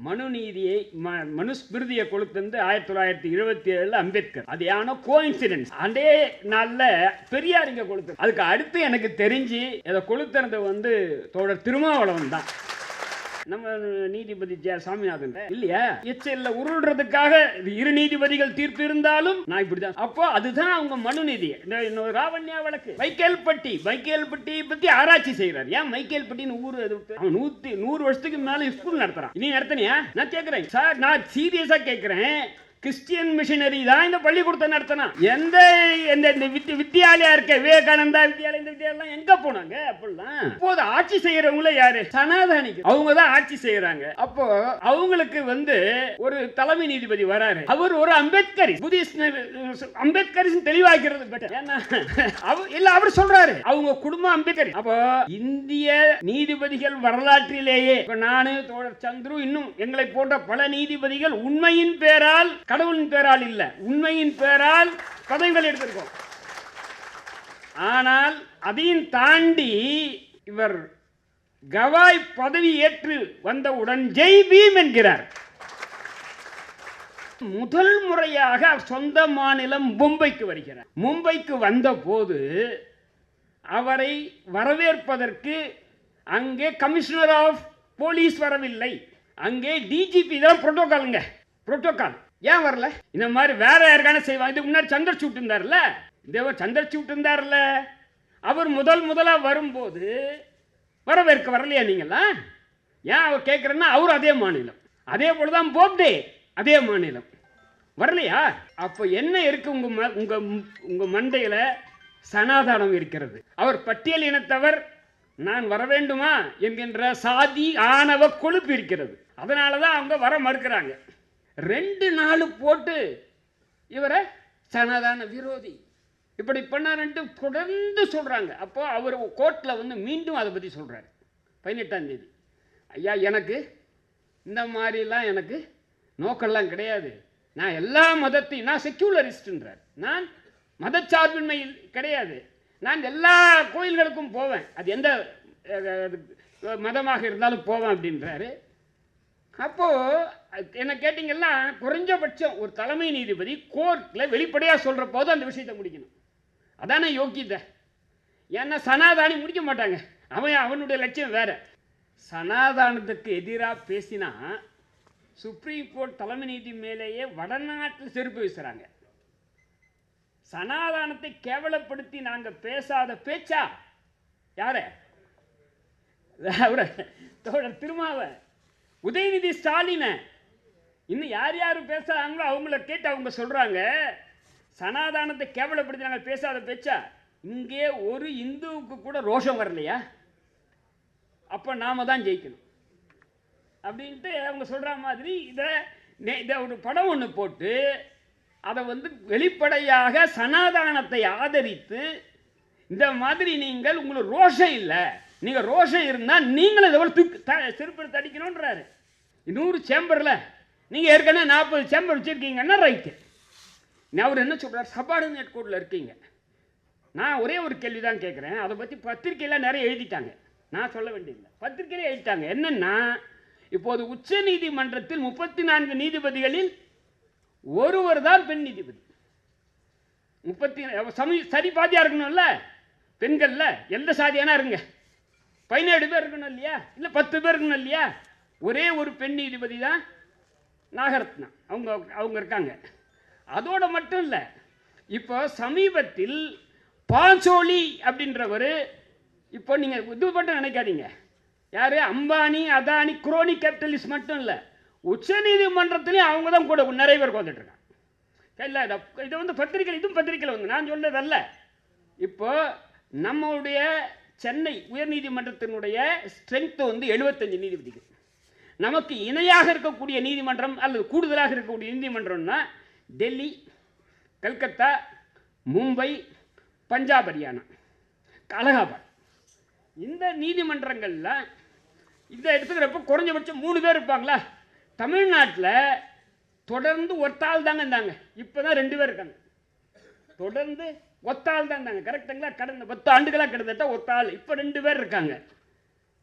மனுநீதியை மனுஸ்மிருதியை கொடுத்தது 1977 அம்பேத்கர். அது யானோ கோஇன்சிடென்ஸ். அதே நாள்ல பெரியார் இங்க கொடுத்தது. அதுக்கு அடுத்து எனக்கு தெரிஞ்சு இதை கொளுத்துறது வந்து தோழர் திருமாவளவன் தான். நம்ம நீதிபதி சாமிநாதன் இல்லையா, எச்சல்ல உருள்றதுக்காக இரு நீதிபதிகள் தீர்ப்பு இருந்தாலும் நான் இப்படிதான். அப்போ அதுதான் அவங்க மனு நீதி. ராவண்யா வழக்கு மைக்கேல்பட்டி பத்தி ஆராய்ச்சி செய்யறாரு. ஏன் மைக்கேல்பட்டின்னு ஊர் 100 வருஷத்துக்கு மேல ஸ்கூல் நடத்துறான். நீ நடத்தினியா? நான் கேட்கிறேன் சார், நான் சீரியஸா கேட்கிறேன். கிறிஸ்டியன் மிஷனரி தான் இந்த பள்ளிக்கூடத்தை நடத்தினா. எந்த வித்தியாலயா இருக்க விவேகானந்தா வித்யாலயா, இந்த வித்யாலயம் எங்க போனாங்க? அப்படிலாம் இப்போது ஆட்சி செய்யறவங்களே யாரு? சனாதானிகள். அவங்க தான் ஆட்சி செய்யறாங்க. அப்போ அவங்களுக்கு வந்து ஒரு தலைமை நீதிபதி வராரு. அவர் ஒரு அம்பேத்கரி, அம்பேத்கரி தெளிவாக்கிறது பெட்டர். ஏன்னா அவர் சொல்றாரு அவங்க குடும்பம் அம்பேத்கரி. அப்போ இந்திய நீதிபதிகள் வரலாற்றிலேயே நானு, தோழர் சந்துரு, இன்னும் எங்களை போன்ற பல நீதிபதிகள் உண்மையின் பேரால், கடவுளின் பேரால் இல்ல, உண்மையின் பேரால் பதவிகள் எடுத்திருக்கோம். ஆனால் அதையும் தாண்டி இவர் கவாய் பதவி ஏற்று வந்தவுடன் ஜெய் பீம் என்கிறார். முதல் முறையாக சொந்த மாநிலம் மும்பைக்கு வருகிறார். மும்பைக்கு வந்த போது அவரை வரவேற்பதற்கு அங்கே கமிஷனர் ஆஃப் போலீஸ் வரவில்லை, அங்கே டிஜிபி தான் புரோட்டோகாலுங்க. புரோட்டோகால் ஏன் வரல? இந்த மாதிரி வேற யாருக்கான செய்வாங்க. இதுக்கு முன்னாடி சந்திரசூட் இருந்தார்ல, சந்திரசூட் இருந்தார்ல, அவர் முதலா வரும்போது வரவேற்க வரலையா நீங்களா? ஏன் அவர் கேட்கிறேன்னா, அவர் அதே மாநிலம், அதே போலதான் போப்டே அதே மாநிலம், வரலையா? அப்போ என்ன இருக்கு உங்க மண்டையில? சனாதானம் இருக்கிறது. அவர் பட்டியல் இனத்தவர், நான் வர வேண்டுமா என்கின்ற சாதி ஆணவ கொழுப்பு இருக்கிறது. அதனாலதான் அவங்க வர மறுக்கிறாங்க. 2 நாள் போட்டு இவரை சனாதான விரோதி இப்படி பண்ணாருன்ட்டு தொடர்ந்து சொல்றாங்க. அப்போ அவர் கோர்ட்ல வந்து மீண்டும் அதை பத்தி சொல்றாரு 18ஆம் தேதி. ஐயா, எனக்கு இந்த மாதிரிலாம் எனக்கு நோக்கெல்லாம் கிடையாது, நான் எல்லா மதத்தையும், நான் செக்யூலரிஸ்ட்ன்றார், நான் மதச்சார்பின்மை கிடையாது, நான் எல்லா கோயில்களுக்கும் போவேன், அது எந்த மதமாக இருந்தாலும் போவேன் அப்படின்றாரு. அப்போ என்ன கேட்டீங்கன்னா, குறைஞ்சபட்சம் ஒரு தலைமை நீதிபதி கோர்ட்ல வெளிப்படையா சொல்ற போது அந்த விஷயத்தை முடிக்கணும். அதானே யோக்கியதை. ஏன்னா சனாதானி முடிக்க மாட்டாங்க, அவனுடைய லட்சியம் வேற. சனாதானத்துக்கு எதிராக பேசினா சுப்ரீம் கோர்ட் தலைமை நீதி மேலேயே வடநாட்டில் செருப்பு வீசுறாங்க. சனாதானத்தை கேவலப்படுத்தி நாங்க பேசாத பேச்சா யார? தோழர் திருமாவ, உதயநிதி ஸ்டாலின, இன்னும் யார் யார் பேசுறாங்களோ அவங்கள கேட்டு அவங்க சொல்றாங்க சனாதானத்தை கேவலப்படுத்தி நாங்கள் பேசாத பேச்சா. இங்கே ஒரு இந்துவுக்கு கூட ரோஷம் வரலையா? அப்ப நாம தான் ஜெயிக்கணும் அப்படின்ட்டு அவங்க சொல்ற மாதிரி இதை ஒரு படம் ஒன்று போட்டு அதை வந்து வெளிப்படையாக சனாதானத்தை ஆதரித்து, இந்த மாதிரி நீங்கள் உங்களுக்கு ரோஷம் இல்லை, நீங்க ரோஷம் இருந்தா நீங்களும் செருப்படுத்த அடிக்கணும்ன்றாரு. 100 சேம்பர்ல நீங்க ஏற்கனவே 40 சேம்பர் வச்சிருக்கீங்கன்னா ரைட்டு. அவர் என்ன சொல்றாரு? சபார்டினேட் கோர்ட்ல இருக்கீங்க. நான் ஒரே ஒரு கேள்வி தான் கேட்கிறேன். அதை பத்தி பத்திரிகையில நிறைய எழுதிட்டாங்க, நான் சொல்ல வேண்டியதில்லை, பத்திரிகையில எழுதிட்டாங்க. என்னன்னா, இப்போது உச்ச நீதிமன்றத்தில் 34 நீதிபதிகளில் ஒருவர் தான் பெண் நீதிபதி. 30 சரி பாதியா இருக்கணும்ல, பெண்கள்ல எந்த சாதியானா இருங்க, 17 பேர் இருக்கணும் இல்லையா, இல்ல 10 பேர் இருக்கணும் இல்லையா? ஒரே ஒரு பெண் நீதிபதி தான் நாகரத்னா, அவங்க இருக்காங்க. அதோட மட்டும் இல்ல, இப்போ சமீபத்தில் பாஞ்சோலி அப்படின்றவர், இப்போ நீங்க இது மட்டும் நினைக்காதீங்க, யாரு அம்பானி அதானி குரோனி கேபிட்டலிஸ்ட் மட்டும் இல்ல, உச்ச நீதிமன்றத்திலையும் அவங்க தான் கூட நிறைய பேர் வந்துட்டு இருக்காங்க. இல்ல இதை வந்து பத்திரிகை, இதுவும் பத்திரிகையில் வந்து நான் சொல்றதல்ல. இப்போ நம்மளுடைய சென்னை உயர்நீதிமன்றத்தினுடைய ஸ்ட்ரென்த் வந்து 75 நீதிபதிகள். நமக்கு இணையாக இருக்கக்கூடிய நீதிமன்றம் அல்லது கூடுதலாக இருக்கக்கூடிய நீதிமன்றம்னா டெல்லி, கல்கத்தா, மும்பை, பஞ்சாப், ஹரியானா, அலகாபாத். இந்த நீதிமன்றங்கள்ல இந்த எடுத்துக்கிறப்ப குறைஞ்சபட்சம் 3 பேர் இருப்பாங்களா? தமிழ்நாட்டில் தொடர்ந்து ஒத்தாள் தாங்க இருந்தாங்க, இப்போதான் 2 பேர் இருக்காங்க. தொடர்ந்து ஒத்தாள் தான் இருந்தாங்க, கரெக்டுங்களா? கடந்த 10 ஆண்டுகளாக கிட்டத்தட்ட ஒத்தாள், இப்போ 2 பேர் இருக்காங்க.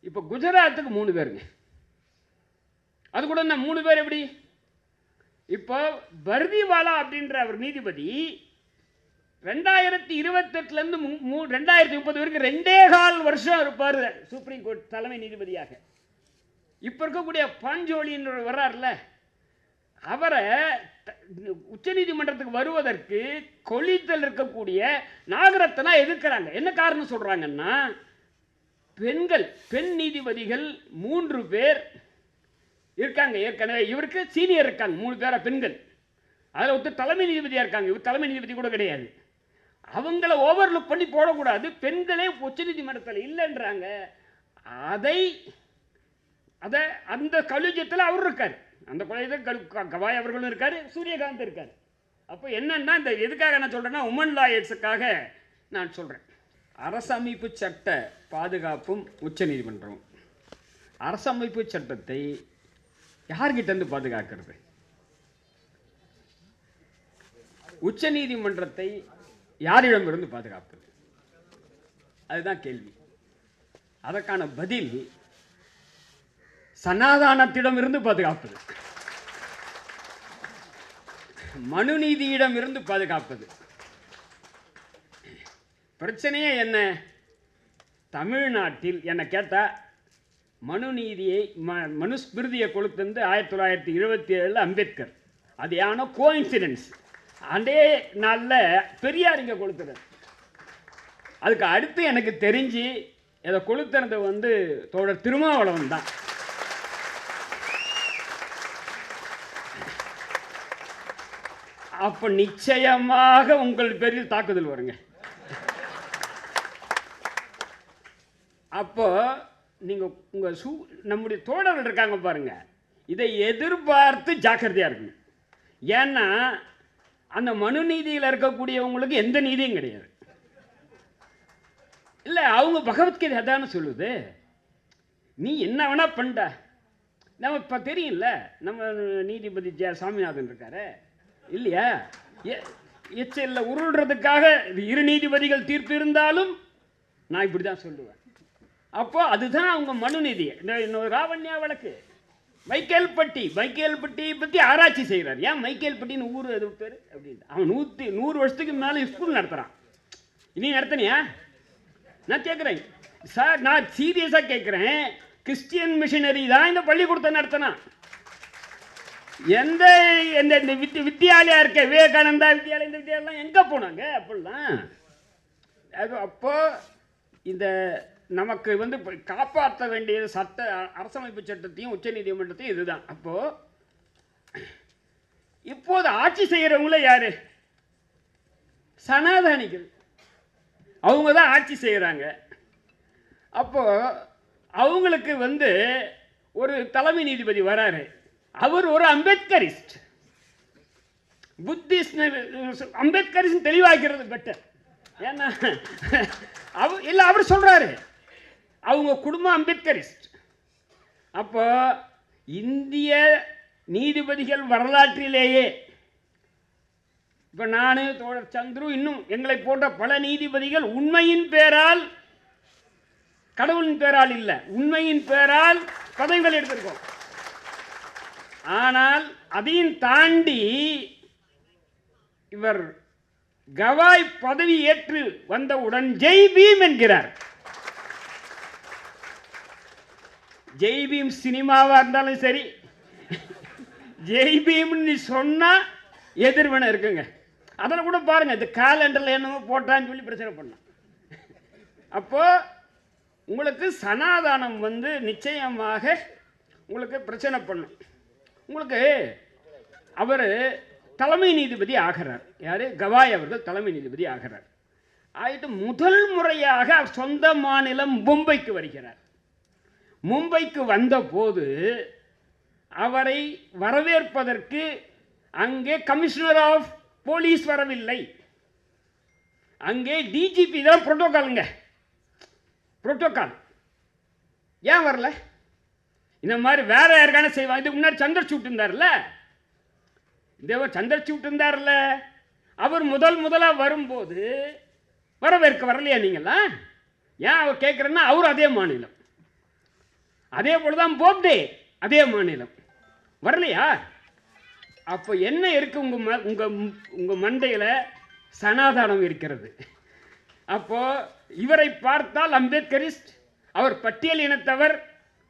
இப்போ குஜராத்துக்கு 3 பேருங்க. அது கூட என்ன 3 பேர் எப்படி? இப்போ பர்திவாலா அப்படின்ற அவர் நீதிபதி 2028லேருந்து 2030 வரைக்கும் 2.25 வருஷம் இருப்பார் சுப்ரீம் கோர்ட் தலைமை நீதிபதியாக. இப்போ இருக்கக்கூடிய பாஞ்சோலின்னு வர்றார்ல, அவரை உச்சநீதிமன்றத்துக்கு வருவதற்கு கொள்ளித்தல் இருக்கக்கூடிய நாகரத்னா எதிர்க்கிறாங்க. என்ன காரணம் சொல்றாங்கன்னா, பெண் நீதிபதிகள் 3 பேர் இருக்காங்க ஏற்கனவே, இவருக்கு சீனியர் இருக்காங்க 3 பேரா பெண்கள். அதில் ஒருத்தர் தலைமை நீதிபதியாக இருக்காங்க, இவர் தலைமை நீதிபதி கூட கிடையாது. அவங்கள ஓவர்லுக் பண்ணி போடக்கூடாது, பெண்களே உச்சநீதிமன்றத்தில் இல்லைன்றாங்க. அதை அந்த கலிஜத்தில் அவர் இருக்கார், அந்த கொலையில் கவாய் அவர்களும் இருக்கார், சூரியகாந்த் இருக்கார். அப்போ என்னன்னா, இந்த எதுக்காக நான் சொல்கிறேன்னா, உமன் லாயர்ஸுக்காக நான் சொல்கிறேன். அரசமைப்பு சட்ட பாதுகாப்பும் உச்சநீதிமன்றமும். அரசமைப்பு சட்டத்தை யார்கிட்டேருந்து பாதுகாக்கிறது? உச்சநீதிமன்றத்தை யாரிடமிருந்து பாதுகாப்பது? அதுதான் கேள்வி. அதற்கான பதில் சனாதானத்திடமிருந்து பாதுகாப்பது, மனுநீதியிடமிருந்து பாதுகாப்பது. பிரச்சனையே என்ன? தமிழ்நாட்டில் என்ன கேட்டால், மனுநீதியை மனுஸ்மிருதியை கொடுத்தது 1977 அம்பேத்கர். அது ஏன்னா கோஇன்சிடென்ஸ், அதே நாளில் பெரியார் இங்கே கொடுத்துறாரு. அதுக்கு அடுத்து எனக்கு தெரிஞ்சு இதை கொளுத்துறது தோழர் திருமாவளவன் தான். அப்போ நிச்சயமாக உங்கள் பேரில் தாக்குதல் வருங்க. அப்போ நீங்கள் நம்முடைய தோழர்கள் இருக்காங்க பாருங்க, இதை எதிர்பார்த்து ஜாக்கிரதையாக இருக்கணும். ஏன்னா அந்த மனு நீதியில் இருக்கக்கூடியவங்களுக்கு எந்த நீதியும் கிடையாது. இல்லை, அவங்க பகவத்கீதை அதான சொல்லுது, நீ என்ன வேணா பண்ண. நம்ம இப்போ தெரியும்ல, நம்ம நீதிபதி சாமிநாதன் இருக்காரு இல்லையா, எச்சல்ல உருள்றதுக்காக 2 நீதிபதிகள் தீர்ப்பு இருந்தாலும் நான் இப்படி தான் சொல்லுவேன். அப்போ அதுதான் அவங்க மனு நீதி. இன்னொரு ராவண்யா வழக்கு, மைக்கேல்பட்டி பற்றி ஆராய்ச்சி செய்கிறார். ஏன் மைக்கேல்பட்டின்னு ஊர் அது பேர் அப்படின்னு. அவன் 100 வருஷத்துக்கு மேலே ஸ்கூல் நடத்துகிறான். இனி நடத்தினியா? நான் கேட்குறேன் சார், நான் சீரியஸாக கேட்குறேன். கிறிஸ்டியன் மிஷினரி தான் இந்த பள்ளிக்கூடத்தை நடத்தினான். எந்த வித்தியாலயா இருக்க, விவேகானந்தா வித்யாலயா, இந்த வித்யாலயம் எங்கே போனாங்க அப்படிலாம்? அப்போ இந்த நமக்கு காப்பாற்ற வேண்டியது சட்ட அரசமைப்பு சட்டத்தையும் உச்சநீதிமன்றத்தையும் இதுதான். இப்போது ஆட்சி செய்கிறவங்கள யாரு? சனாதனிகள். அவங்க தான் ஆட்சி செய்கிறாங்க. அப்போ அவங்களுக்கு ஒரு தலைமை நீதிபதி வராரு, அவர் ஒரு அம்பேத்கரிஸ்ட், புத்திஸ்ட். அம்பேத்கரிஸ்ட் தெளிவாக்கிறது பெட்டர். ஏன்னா அவர் சொல்றாரு அவங்க குடும்பம் அம்பேத்கரிஸ்ட். அப்போ இந்திய நீதிபதிகள் வரலாற்றிலேயே இப்போ நான், தோழர் சந்துரு, இன்னும் எங்களை போன்ற பல நீதிபதிகள் உண்மையின் பேரால், கடவுளின் பேரால் இல்லை, உண்மையின் பேரால் பதவிகள் எடுத்திருக்கோம். ஆனால் அதையும் தாண்டி இவர் கவாய் பதவி ஏற்று வந்தவுடன் ஜெய் பீம் என்கிறார். ஜெய் பீம் சினிமாவா இருந்தாலும் சரி, ஜெய் பீம்னு சொன்னா எதிர்வினை இருக்குங்க. அதில் கூட பாருங்க, இந்த காலண்டரில் என்னமோ போட்டான்னு சொல்லி பிரச்சனை பண்ணலாம். அப்போ உங்களுக்கு சனாதானம் நிச்சயமாக உங்களுக்கு பிரச்சனை பண்ணும். உங்களுக்கு அவர் தலைமை நீதிபதி ஆகிறார். யார்? கவாய் அவர்கள் தலைமை நீதிபதி ஆகிறார். ஆயிட்டு முதல் முறையாக சொந்த மாநிலம் மும்பைக்கு வருகிறார். மும்பைக்கு வந்த போது அவரை வரவேற்பதற்கு அங்கே கமிஷனர் ஆஃப் போலீஸ் வரவில்லை, அங்கே டிஜிபி தான் புரோட்டோகாலுங்க. புரோட்டோகால் ஏன் வரல? இந்த மாதிரி வேற யாருக்கான செய்வாங்க. இதுக்கு முன்னாடி சந்திரசூட் இருந்தார்ல, சந்திரசூட் இருந்தார்ல, அவர் முதலா வரும்போது வரவேற்க வரலையா நீங்களா? ஏன் அவர் கேட்குறேன்னா, அவர் அதே மாநிலம், அதே போலதான் போப்டே அதே மாநிலம். வரலையா? அப்போ என்ன இருக்கு உங்க மண்டையில்? சனாதானம் இருக்கிறது. அப்போ இவரை பார்த்தால் அம்பேத்கரிஸ்ட், அவர் பட்டியல் இனத்தவர்,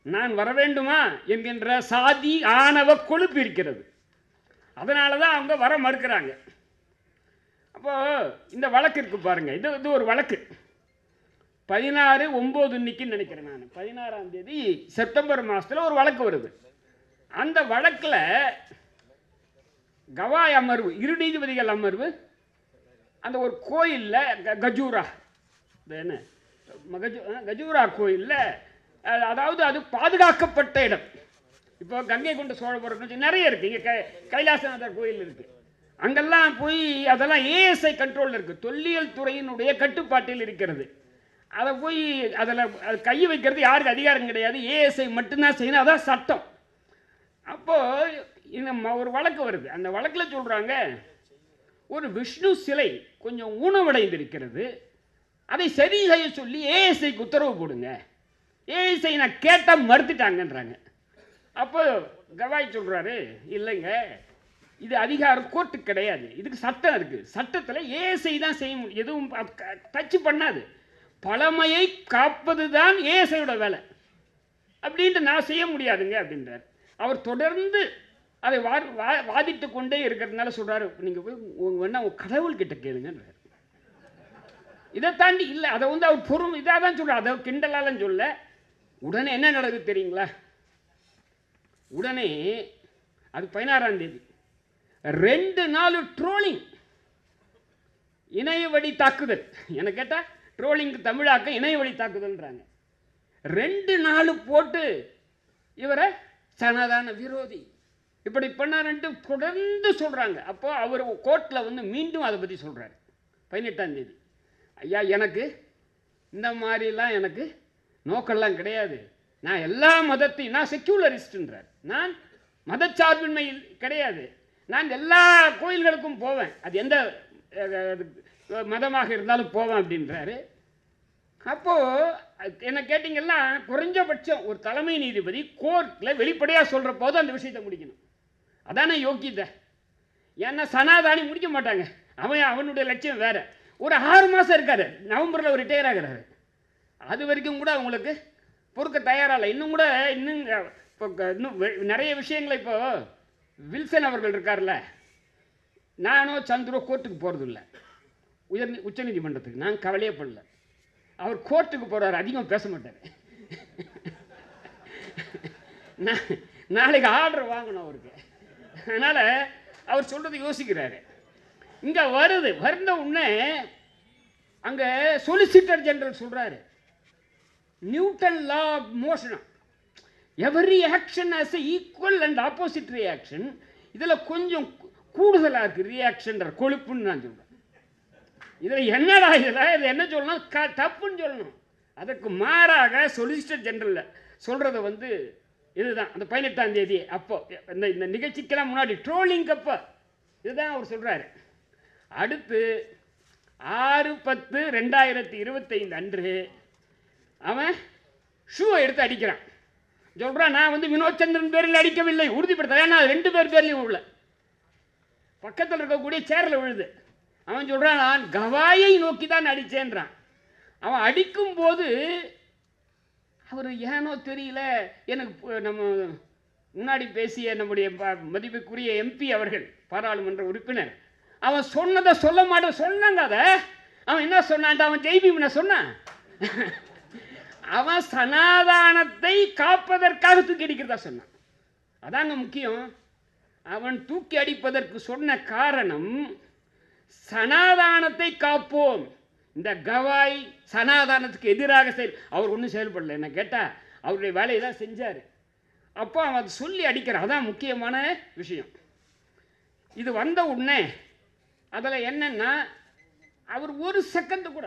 நான் வர வேண்டுமா என்கின்ற சாதி ஆணவ கொழுப்பு இருக்கிறது. அதனால தான் அவங்க வர மறுக்கிறாங்க. அப்போ இந்த வழக்கு இருக்கு பாருங்க, இது ஒரு வழக்கு. 16/9 இன்னைக்குன்னு நினைக்கிறேன் நான், 16ஆம் தேதி செப்டம்பர் மாதத்தில் ஒரு வழக்கு வருது. அந்த வழக்கில் கவாய் அமர்வு, இரு நீதிபதிகள் அமர்வு, அந்த ஒரு கோயிலில் கஜூரா, என்ன கஜூரா கோயிலில், அதாவது அது பாதுகாக்கப்பட்ட இடம். இப்போ கங்கை கொண்ட சோழபுரம் நிறைய இருக்குது, இங்கே கைலாசநாதர் கோயில் இருக்குது. அங்கெல்லாம் போய் அதெல்லாம் ஏஎஸ்ஐ கண்ட்ரோலில் இருக்குது, தொல்லியல் துறையினுடைய கட்டுப்பாட்டில் இருக்கிறது. அதை போய் அதில் கை வைக்கிறது யாருக்கு அதிகாரம் கிடையாது, ஏஎஸ்ஐ மட்டும்தான் செய்யணும், அதான் சட்டம். அப்போது இந்த ஒரு வழக்கு வருது. அந்த வழக்கில் சொல்கிறாங்க, ஒரு விஷ்ணு சிலை கொஞ்சம் ஊனமடைந்திருக்கிறது, அதை சரி செய்ய சொல்லி ஏஎஸ்ஐக்கு உத்தரவு போடுங்க. ஏஎஸ்ஐ நான் கேட்டால் மறுத்துட்டாங்கன்றாங்க. அப்போ கவாய் சொல்கிறாரு, இல்லைங்க, இது அதிகாரம் கோர்ட்டுக்கு கிடையாது, இதுக்கு சட்டம் இருக்குது, சட்டத்தில் ஏஎஸ்ஐ தான் செய்ய முடியும், எதுவும் டச்சு பண்ணாது, பழமையை காப்பது தான் ஏஎஸ்ஐயோட வேலை அப்படின்ட்டு நான் செய்ய முடியாதுங்க அப்படின்றார். அவர் தொடர்ந்து அதை வாதிட்டு கொண்டே இருக்கிறதுனால சொல்கிறாரு, நீங்கள் போய் வேணா உங்கள் கடவுள்கிட்ட கேளுங்கன்றார். இதை தாண்டி இல்லை, அதை வந்து அவர் பொறுமை இதாக தான் சொல்கிறார், அதை கிண்டலாலும் சொல்ல. உடனே என்ன நடக்குது தெரியுங்களா? உடனே அது 16ஆம் தேதி 2 நாள் ட்ரோலிங், இணைய வழி தாக்குதல். என்ன கேட்டால் ட்ரோலிங்கு தமிழாக்க இணைய வழி தாக்குதல்ன்றாங்க. 2 நாள் போட்டு இவரை சனாதன விரோதி இப்படி பண்ணாருன்ட்டு தொடர்ந்து சொல்கிறாங்க. அப்போ அவர் கோர்ட்டில் வந்து மீண்டும் அதை பற்றி சொல்கிறார் 18ஆம் தேதி. ஐயா, எனக்கு இந்த மாதிரிலாம் எனக்கு நோக்கெல்லாம் கிடையாது, நான் எல்லா மதத்தையும், நான் செக்யூலரிஸ்ட்ன்றார், நான் மதச்சார்பின்மை கிடையாது, நான் எல்லா கோயில்களுக்கும் போவேன், அது எந்த மதமாக இருந்தாலும் போவேன் அப்படின்றாரு. அப்போது என்ன கேட்டிங்கன்னா, குறைஞ்சபட்சம் ஒரு தலைமை நீதிபதி கோர்ட்டில் வெளிப்படையாக சொல்கிற போது அந்த விஷயத்தை முடிக்கணும். அதானே யோக்கியதை. ஏன்னா சனாதானி முடிக்க மாட்டாங்க, அவனுடைய லட்சியம் வேறு. ஒரு 6 மாதம் இருக்காரு, நவம்பரில் ஒரு ரிட்டையர் ஆகிறாரு, அது வரைக்கும் கூட அவங்களுக்கு பொறுக்க தயாராகலை. இன்னும் இப்போ இன்னும் நிறைய விஷயங்களை, இப்போ வில்சன் அவர்கள் இருக்கார்ல, நானோ சந்துரோ கோர்ட்டுக்கு போகிறதில்ல, உச்சநீதிமன்றத்துக்கு நான் கவலையே பண்ணல. அவர் கோர்ட்டுக்கு போகிறார், அதிகம் பேச மாட்டார். நாளைக்கு ஆர்டர் வாங்கணும் அவருக்கு, அதனால் அவர் சொல்கிறது யோசிக்கிறாரு. இங்கே வந்த உடனே அங்கே சொலிசிட்டர் ஜெனரல் சொல்கிறாரு, Newton law of motion, every action has a equal and opposite reaction, இதில் கொஞ்சம் கூடுதலாக இருக்குது ரியாக்ஷன்ற கொழுப்புன்னு நான் சொல்கிறேன். இதில் என்னடா இது என்ன சொல்லணும், தப்புன்னு சொல்லணும். அதற்கு மாறாக சொலிசிட்டர் ஜெனரலில் சொல்கிறத வந்து இதுதான் அந்த 18ஆம் தேதி அப்போ இந்த நிகழ்ச்சிக்கெல்லாம் முன்னாடி ட்ரோலிங் அப்போ இதுதான் அவர் சொல்கிறாரு. அடுத்து 6/10/2025 அன்று அவன் ஷூவை எடுத்து அடிக்கிறான். சொல்கிறான், நான் வந்து வினோத் சந்திரன் பேரில் அடிக்கவில்லை, உறுதிப்படுத்த. ஏன்னா 2 பேர் பேர்லையும் விழல, பக்கத்தில் இருக்கக்கூடிய சேரில் விழுது. அவன் சொல்கிறான், நான் கவாயை நோக்கி தான் அடித்தேன்றான். அவன் அடிக்கும்போது அவர் ஏனோ தெரியல, எனக்கு நம்ம முன்னாடி பேசிய நம்முடைய மதிப்புக்குரிய எம்பி அவர்கள், பாராளுமன்ற உறுப்பினர், அவன் சொன்னதை சொல்ல மாட்டேன் சொன்னாங்க. அதை அவன் என்ன சொன்னான், அவன் ஜெய்பீம்ன சொன்னான், அவன் சனாதானத்தை காப்பதற்காக தூக்கி அடிக்கிறதா சொன்னான். அதாங்க முக்கியம். அவன் தூக்கி அடிப்பதற்கு சொன்ன காரணம், சனாதானத்தை காப்போம், இந்த கவாய் சனாதானத்துக்கு எதிராக அவர் ஒன்றும் செயல்படலை. என்ன கேட்டால் அவருடைய வேலையை தான் செஞ்சார். அப்போ அவன் அதை சொல்லி அடிக்கிறான், அதான் முக்கியமான விஷயம். இது வந்த உடனே அதில் என்னென்னா, அவர் ஒரு செகண்டு கூட,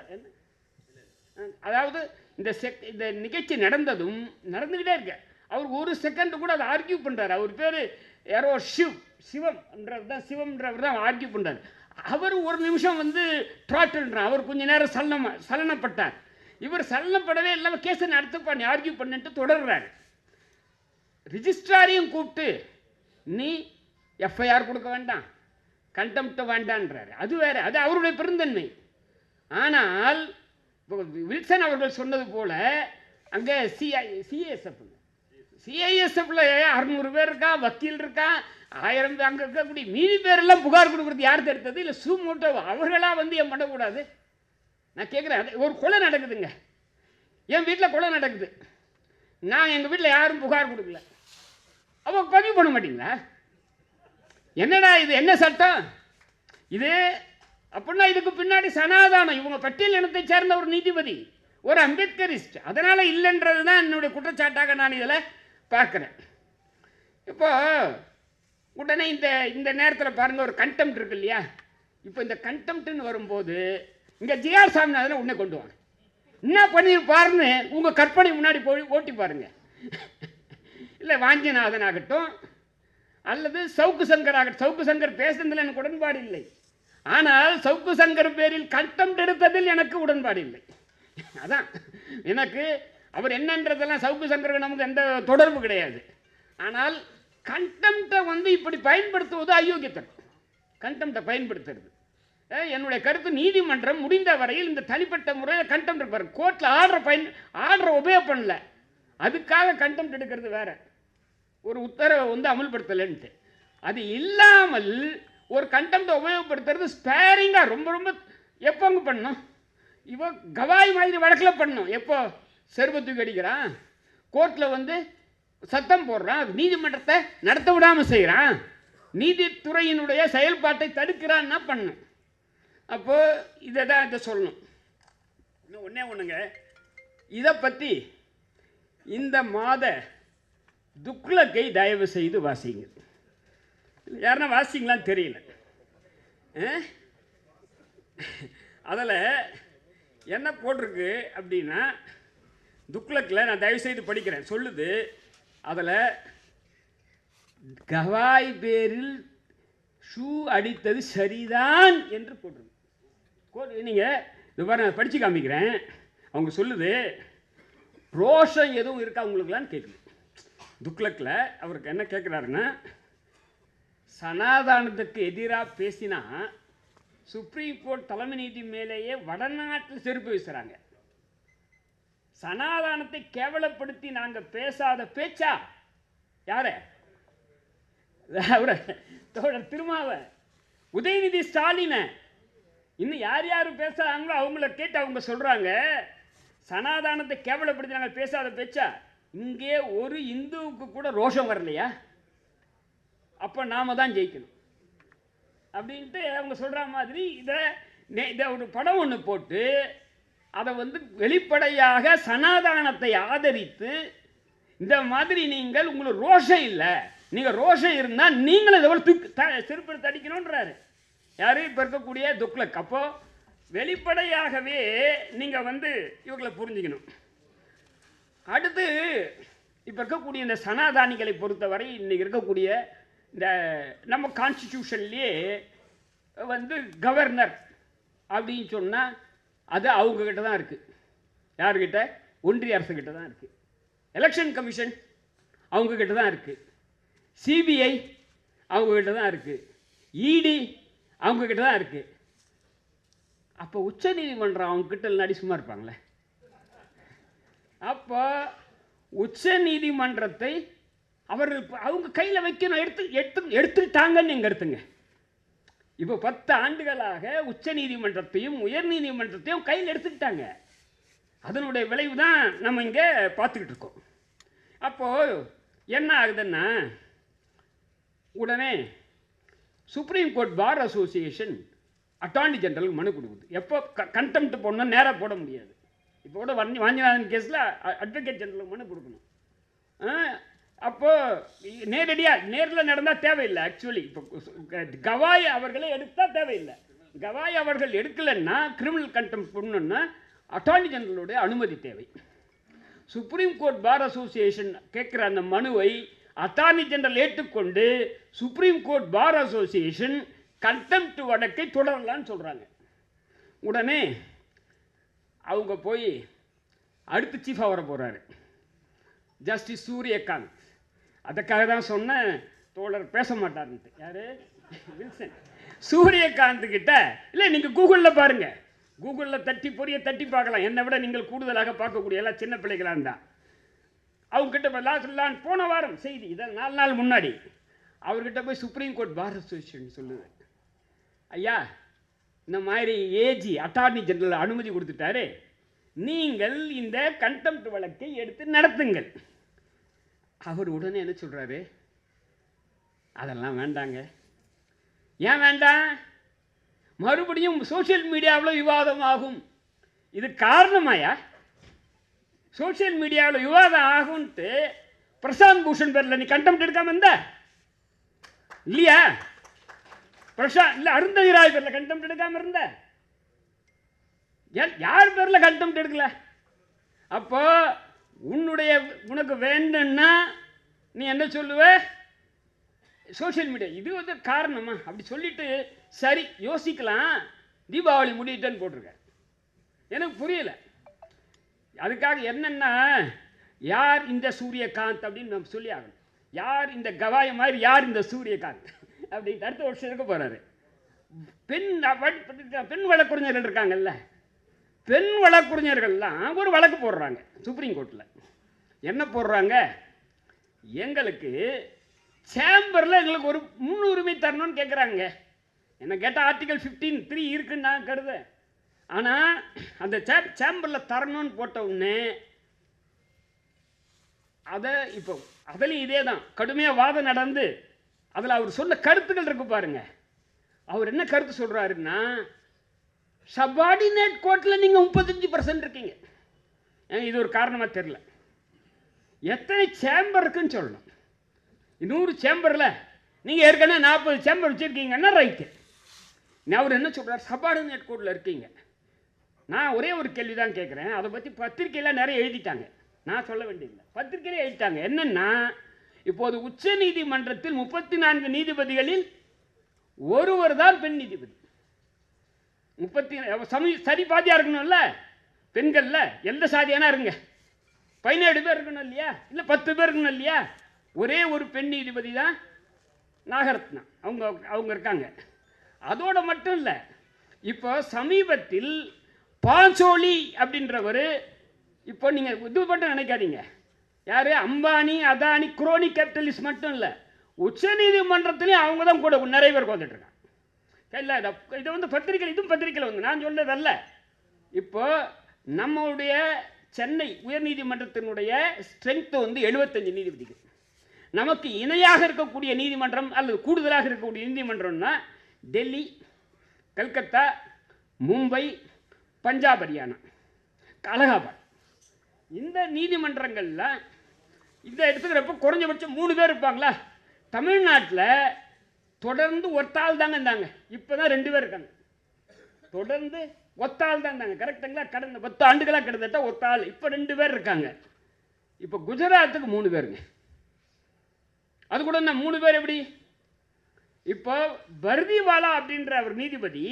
அதாவது இந்த நிகழ்ச்சி நடந்துக்கிட்டே இருக்க, அவர் ஒரு செகண்டு கூட அதை ஆர்கியூ பண்ணுறாரு. அவர் பேர் யாரோ சிவம்ன்றவர் தான் ஆர்கியூ பண்ணுறாரு. அவர் ஒரு நிமிஷம் வந்து ட்ராட்டில்ன்றார், அவர் கொஞ்ச நேரம் சலனப்பட்டார். இவர் சலனப்படவே இல்லாமல் கேஸை நடத்தப்பான் ஆர்கியூ பண்ணிட்டு தொடர்றாரு. ரிஜிஸ்ட்ராரையும் கூப்பிட்டு நீ எஃப்ஐஆர் கொடுக்க வேண்டாம், கண்டெம்ப்ட் வேண்டான்றாரு. அது வேற, அது அவருடைய பெருந்தன்மை. ஆனால் வில்சன் அவர்கள் சொன்னது போல அங்கே சிஐஎஸ்எஃப்ல 600 பேர் இருக்கா, வக்கீல் இருக்கா, 1000 அங்கே இருக்கக்கூடிய மீதி பேரெல்லாம் புகார் கொடுக்குறது யார் தடுத்தது? இல்லை சூமோட்டோ அவர்களாக வந்து ஏன் பண்ணக்கூடாது? நான் கேட்குறேன். ஒரு கொலை நடக்குதுங்க, என் வீட்டில் கொலை நடக்குது, நான் எங்கள் வீட்டில் யாரும் புகார் கொடுக்கல, அப்போ பதிவு பண்ண மாட்டீங்களா? என்னடா இது, என்ன சட்டம் இது? அப்படின்னா இதுக்கு பின்னாடி சனாதானம், இவங்க பட்டியல் இனத்தை சேர்ந்த ஒரு நீதிபதி, ஒரு அம்பேத்கரிஸ்ட், அதனால் இல்லைன்றது தான் என்னுடைய குற்றச்சாட்டாக நான் இதில் பார்க்குறேன். இப்போ உடனே இந்த நேரத்தில் பாருங்கள், ஒரு கண்டெம்ட் இருக்கு இல்லையா? இப்போ இந்த கண்டெம்ட்னு வரும்போது இங்கே ஜிஆர் சாமிநாதனை உடனே கொண்டு வாங்க, என்ன பண்ணியிருப்பாருன்னு உங்கள் கற்பனை முன்னாடி போய் ஓட்டி பாருங்க. இல்லை வாஞ்சிநாதன் ஆகட்டும் அல்லது சவுக்கு சங்கர் ஆகட்டும். சவுக்கு சங்கர் பேசுனதில் எனக்கு உடன்பாடு இல்லை, ஆனால் சவுக்கு சங்கர் பேரில் கண்டெம்ட் எடுத்ததில் எனக்கு உடன்பாடு இல்லை. அதான் எனக்கு அவர் என்னன்றதெல்லாம் சவுக்கு சங்கருக்கு நமக்கு எந்த தொடர்பு கிடையாது. ஆனால் கண்டெம்ட்டை வந்து இப்படி பயன்படுத்துவது அயோக்கியத்தனம். கண்டெம்ட்டை பயன்படுத்துறது என்னுடைய கருத்து, நீதிமன்றம் முடிந்த வரையில் இந்த தனிப்பட்ட முறையில் கண்டெம்ட் இருப்பார். கோர்ட்டில் ஆர்டரை ஒபே பண்ணல, அதுக்காக கண்டெம்ட் எடுக்கிறது வேற, ஒரு உத்தரவை வந்து அமல்படுத்தலைன்ட்டு. அது இல்லாமல் ஒரு கண்டெம்ட்டை உபயோகப்படுத்துறது ஸ்பேரிங்காக ரொம்ப ரொம்ப எப்போங்க பண்ணணும்? இவ கவாய் மாதிரி வழக்கில் பண்ணணும். எப்போ செருபத்துக்கு அடிக்கிறான், கோர்ட்டில் வந்து சத்தம் போடுறான், நீதிமன்றத்தை நடத்த விடாமல் செய்கிறான், நீதித்துறையினுடைய செயல்பாட்டை தடுக்கிறான்னா பண்ணும். அப்போது இதை தான் இதை சொல்லணும். இன்னும் ஒன்றுங்க, இதை பற்றி இந்த மாத துக்ளக்கை தயவு செய்து வாசிங்க. யாருன்னா வாசிங்களான்னு தெரியல. அதில் என்ன போட்டிருக்கு அப்படின்னா, துக்ளக்கில் நான் தயவு செய்து படிக்கிறேன், சொல்லுது அதில் கவாய் பேரில் ஷூ அடித்தது சரிதான் என்று போட்டிருக்கு. நீங்கள் இது பாரு, நான் படித்து காமிக்கிறேன். அவங்க சொல்லுது, ரோஷம் எதுவும் இருக்கா உங்களுக்குலான்னு கேட்குது. துக்ளக்கில் அவருக்கு என்ன கேட்குறாருன்னா, சனாதானத்துக்கு எதிராக பேசினா சுப்ரீம் கோர்ட் தலைமை நீதி மேலேயே வடநாட்டில் செருப்பு வீசுகிறாங்க. சனாதானத்தை கேவலப்படுத்தி நாங்கள் பேசாத பேச்சா? யாரு? தோழர் திருமாவ, உதயநிதி ஸ்டாலின, இன்னும் யார் யார் பேசுகிறாங்களோ அவங்கள கேட்டு அவங்க சொல்கிறாங்க, சனாதானத்தை கேவலப்படுத்தி நாங்கள் பேசாத பேச்சா? இங்கே ஒரு இந்துவுக்கு கூட ரோஷம் வரலையா? அப்போ நாம தான் ஜெயிக்கணும் அப்படின்ட்டு அவங்க சொல்கிற மாதிரி இதை ஒரு படம் ஒன்று போட்டு அதை வந்து வெளிப்படையாக சனாதானத்தை ஆதரித்து, இந்த மாதிரி நீங்கள் உங்களுக்கு ரோஷம் இல்லை, நீங்கள் ரோஷம் இருந்தால் நீங்களும் இதை செருப்படுத்தி அடிக்கணுன்றாரு. யார்? இப்போ இருக்கக்கூடிய துக்ளக். அப்போது வெளிப்படையாகவே நீங்கள் வந்து இவங்களை புரிஞ்சுக்கணும். அடுத்து இப்போ இருக்கக்கூடிய இந்த சனாதானிகளை பொறுத்தவரை இன்றைக்கி இருக்கக்கூடிய இந்த நம்ம கான்ஸ்டிடியூஷன்லேயே வந்து கவர்னர் அப்படின்னு சொன்னால் அது அவங்கக்கிட்ட தான் இருக்குது. யார்கிட்ட? ஒன்றிய அரசுக்கிட்ட தான் இருக்குது. எலெக்ஷன் கமிஷன் அவங்கக்கிட்ட தான் இருக்குது. சிபிஐ அவங்கக்கிட்ட தான் இருக்குது. இடி அவங்கக்கிட்ட தான் இருக்குது. அப்போ உச்ச நீதிமன்றம் அவங்கக்கிட்ட இல்லாடி சும்மா இருப்பாங்களே? அப்போ உச்ச நீதிமன்றத்தை அவர்கள் அவங்க கையில் வைக்கணும். எடுத்துட்டாங்கன்னு எங்கள் எடுத்துங்க. இப்போ 10 ஆண்டுகளாக உச்ச நீதிமன்றத்தையும் உயர் நீதிமன்றத்தையும் கையில் எடுத்துக்கிட்டாங்க. அதனுடைய விளைவு தான் நம்ம இங்கே பார்த்துக்கிட்டு இருக்கோம். அப்போது என்ன ஆகுதுன்னா, உடனே supreme court bar association attorney ஜெனரலுக்கு மனு கொடுக்குது. எப்போ கண்டெம்ட் போடணும், நேராக போட முடியாது. இப்போ கூட வாஞ்சிநாதன் கேஸில் அட்வொகேட் ஜெனரலுக்கு மனு கொடுக்கணும். அப்போது நேரில் நடந்தால் தேவையில்லை. ஆக்சுவலி இப்போ கவாய் அவர்களே எடுத்தால் தேவையில்லை. கவாய் அவர்கள் எடுக்கலைன்னா கிரிமினல் கண்டெம்ட் பண்ணணுன்னா அட்டார்னி ஜெனரலுடைய அனுமதி தேவை. சுப்ரீம் கோர்ட் பார் அசோசியேஷன் கேட்குற அந்த மனுவை அட்டார்னி ஜெனரல் ஏற்றுக்கொண்டு supreme court bar association contempt வழக்கை தொடரலான்னு சொல்கிறாங்க. உடனே அவங்க போய் அடுத்து சீஃபாக வர போகிறாரு ஜஸ்டிஸ் சூரியகாந்த். அதுக்காக தான் சொன்னேன், தோழர் பேச மாட்டார்ன்ட்டு. யாரு? வில்சன். சூரியகாந்த் கிட்ட இல்லை, நீங்கள் கூகுளில் பாருங்க, கூகுளில் தட்டி பார்க்கலாம். என்னை விட நீங்கள் கூடுதலாக பார்க்கக்கூடிய எல்லாம் சின்ன பிள்ளைகளாக இருந்தால் அவங்க கிட்ட போன வாரம் செய்தி, இதில் 4 நாள் முன்னாடி அவர்கிட்ட போய் சுப்ரீம் கோர்ட் பார் அசோசியேஷன் சொல்லுது, ஐயா இந்த மாதிரி ஏஜி அட்டார்னி ஜெனரல் அனுமதி கொடுத்துட்டாரு, நீங்கள் இந்த கண்டெம்ட் வழக்கை எடுத்து நடத்துங்கள். அவர் உடனே என்ன சொல்கிறாரு, அதெல்லாம் வேண்டாங்க. ஏன் வேண்டாம்? மறுபடியும் சோசியல் மீடியாவில் விவாதம் ஆகும். இது காரணமாயா? சோசியல் மீடியாவில் விவாதம் ஆகும்ட்டு பிரசாந்த் பூஷன் பேரில் நீ கண்டெம்ட் எடுக்காம இருந்த இல்லையா? இல்லை அருந்ததி ராய் பேரில் கண்டெம்ட் எடுக்காம இருந்த? யார் பேரில் கண்டெம்ட் எடுக்கல? அப்போ உனக்கு வேண்டும்னா நீ என்ன சொல்லுவ? சோசியல் மீடியா இது வந்து காரணமா? அப்படி சொல்லிட்டு சரி யோசிக்கலாம், தீபாவளி முடியிட்டேன்னு போட்டிருக்க. எனக்கு புரியல. அதுக்காக என்னன்னா, யார் இந்த சூரியகாந்த் அப்படின்னு நம்ம சொல்லி ஆகணும். யார் இந்த கவாய மாதிரி, யார் இந்த சூரியகாந்த் அப்படின்ட்டு அடுத்த வருஷம் இருக்க போறாரு. பெண் வழக்குரைஞர்கள் இருக்காங்கல்ல, பெண் வழக்குரைஞர்கள்லாம் ஒரு வழக்கு போடுறாங்க சுப்ரீம் கோர்ட்டில். என்ன போடுறாங்க? எங்களுக்கு சேம்பரில் எங்களுக்கு ஒரு முன்னுரிமை தரணும்னு கேட்குறாங்க. என்ன கேட்டால் ஆர்டிகல் 15(3) இருக்குன்னு நான் கருதுறேன். ஆனால் அந்த சேம்பரில் தரணும்னு போட்ட உடனே அதை இப்போ அதுலேயும் இதே தான் கடுமையாக வாதம் நடந்து அதில் அவர் சொன்ன கருத்துக்கள் இருக்கு பாருங்க. அவர் என்ன கருத்து சொல்கிறாருன்னா, சபார்டினேட் கோர்ட்டில் நீங்கள் 35% இருக்கீங்க. இது ஒரு காரணமாக தெரியல. எத்தனை சேம்பர் இருக்குன்னு சொல்லணும். 100 சேம்பரில் நீங்கள் ஏற்கனவே 40 சேம்பர் வச்சுருக்கீங்கன்னா ரைட்டு. அவர் என்ன சொல்கிறார், சபார்டினேட் கோர்ட்டில் இருக்கீங்க. நான் ஒரே ஒரு கேள்வி தான் கேட்குறேன். அதை பற்றி பத்திரிக்கையில் நிறைய எழுதிட்டாங்க, நான் சொல்ல வேண்டியதில்லை. பத்திரிக்கையிலே எழுதிட்டாங்க. என்னென்னா, இப்போது உச்ச நீதிமன்றத்தில் 34 நீதிபதிகளில் ஒருவர் தான் பெண் நீதிபதி. சரி பாதியாக இருக்கணும்ல பெண்களில், எந்த சாதியானா இருங்க, 17 பேர் இருக்கணும் இல்லையா, இல்லை 10 பேர் இருக்கணும் இல்லையா. ஒரே ஒரு பெண் நீதிபதி தான் நாகரத்னா, அவங்க இருக்காங்க. அதோட மட்டும் இல்லை, இப்போ சமீபத்தில் பாஞ்சோலி அப்படின்றவர், இப்போ நீங்கள் இது மட்டும் நினைக்காதீங்க, யார் அம்பானி அதானி குரோனி கேபிட்டலிஸ்ட் மட்டும் இல்லை, உச்ச நீதிமன்றத்திலையும் அவங்க தான் கூட நிறைய பேர் வந்துட்டுருக்காங்க. இல்லை இதை வந்து பத்திரிக்கை, இதுவும் பத்திரிக்கையில் வந்து நான் சொன்னதல்ல. இப்போ நம்மளுடைய சென்னை உயர்நீதிமன்றத்தினுடைய ஸ்ட்ரென்த்து வந்து 75 நீதிபதிகள். நமக்கு இணையாக இருக்கக்கூடிய நீதிமன்றம் அல்லது கூடுதலாக இருக்கக்கூடிய நீதிமன்றம்னா டெல்லி, கல்கத்தா, மும்பை, பஞ்சாப், ஹரியானா, அலகாபாத். இந்த நீதிமன்றங்களில் இதை எடுத்துக்கிறப்ப குறைஞ்சபட்சம் 3 பேர் இருப்பாங்களா. தமிழ்நாட்டில் தொடர்ந்து ஒத்தாள் தாங்க இருந்தாங்க, இப்போ தான் 2 பேர் இருக்காங்க. தொடர்ந்து ஒத்தாள் தான் இருந்தாங்க, கரெக்டுங்களா? கடந்த 10 ஆண்டுகளாக கிட்டத்தட்ட ஒத்தாள், இப்போ 2 பேர் இருக்காங்க. இப்போ குஜராத்துக்கு 3 பேருங்க. அது கூட நான் 3 பேர் எப்படி? இப்போ பர்திவாலா அப்படின்ற அவர் நீதிபதி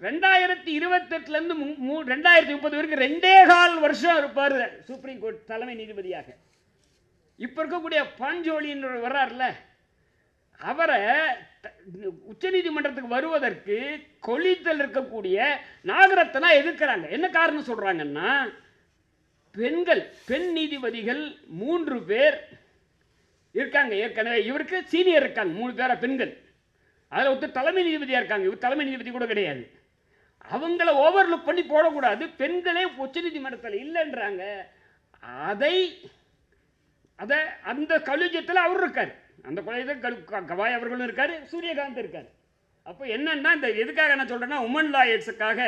2028லேருந்து 2030 வரைக்கும் 2.25 வருஷம் இருப்பார் சுப்ரீம் கோர்ட் தலைமை நீதிபதியாக. இப்போ இருக்கக்கூடிய பாஞ்சோலின்ற வர்றார்ல, அவரை உச்ச நீதிமன்றத்துக்கு வருவதற்கு கொலித்தல் இருக்கக்கூடிய நாகரத்னா எதிர்க்கிறாங்க. என்ன காரணம் சொல்றாங்கன்னா, பெண் நீதிபதிகள் 3 பேர் இருக்காங்க ஏற்கனவே, இவருக்கு சீனியர் இருக்காங்க 3 பேரா பெண்கள். அதில் ஒருத்தர் தலைமை நீதிபதியாக இருக்காங்க, இவர் தலைமை நீதிபதி கூட கிடையாது. அவங்கள ஓவர்லுக் பண்ணி போடக்கூடாது, பெண்களே உச்ச நீதிமன்றத்தில் இல்லைன்றாங்க. அந்த கலிஜத்தில் அவர் இருக்கார், அந்த கொலையில் கவாய் அவர்களும் இருக்கார், சூரியகாந்த் இருக்கார். அப்போ என்னன்னா, இந்த எதுக்காக நான் சொல்கிறேன்னா, உமன் லாயர்ஸுக்காக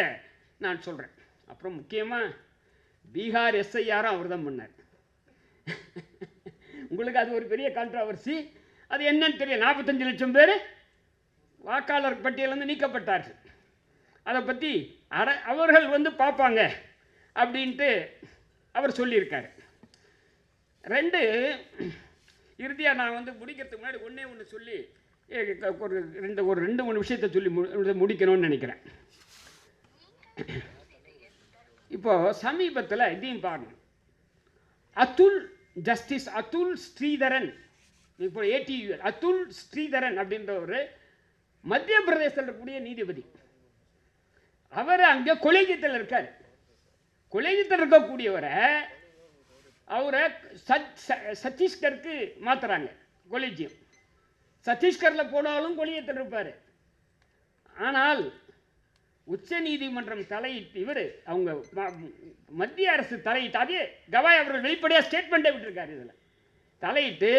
நான் சொல்கிறேன். அப்புறம் முக்கியமாக பீகார் எஸ்ஐஆரும் அவர் தான் பண்ணார். உங்களுக்கு அது ஒரு பெரிய கான்ட்ராவர்சி. அது என்னன்னு தெரியல. 45 லட்சம் பேர் வாக்காளர் பட்டியலிருந்து நீக்கப்பட்டார்கள். அதை பற்றி அவர்கள் வந்து பார்ப்பாங்க அப்படின்ட்டு அவர் சொல்லியிருக்காரு. 2 இறுதியாக நான் வந்து முடிக்கிறதுக்கு முன்னாடி ஒன்று சொல்லி ஒரு 2-3 விஷயத்தை சொல்லி முடிக்கணும்னு நினைக்கிறேன். இப்போ சமீபத்தில் இதையும் பாருங்க, ஜஸ்டிஸ் அதுல் ஸ்ரீதரன் இப்போ ATU அதுல் ஸ்ரீதரன் அப்படின்ற ஒரு மத்திய பிரதேசத்தில் இருக்கக்கூடிய நீதிபதி. அவர் அங்கே கொலேஜியத்தில் இருக்கார். கொலேஜியத்தில் இருக்கக்கூடியவரை அவரை சத்தீஸ்கருக்கு மாற்றுறாங்க. கொலேஜியம் சத்தீஸ்கரில் போனாலும் கொலேஜியத்தில் இருப்பார். ஆனால் உச்ச நீதிமன்றம் தலையிட்டு இவர் அவங்க மத்திய அரசு தலையிட்டு, அதே கவாய் அவர்கள் வெளிப்படையாக ஸ்டேட்மெண்ட்டை விட்டுருக்காரு. இதில் தலையிட்டு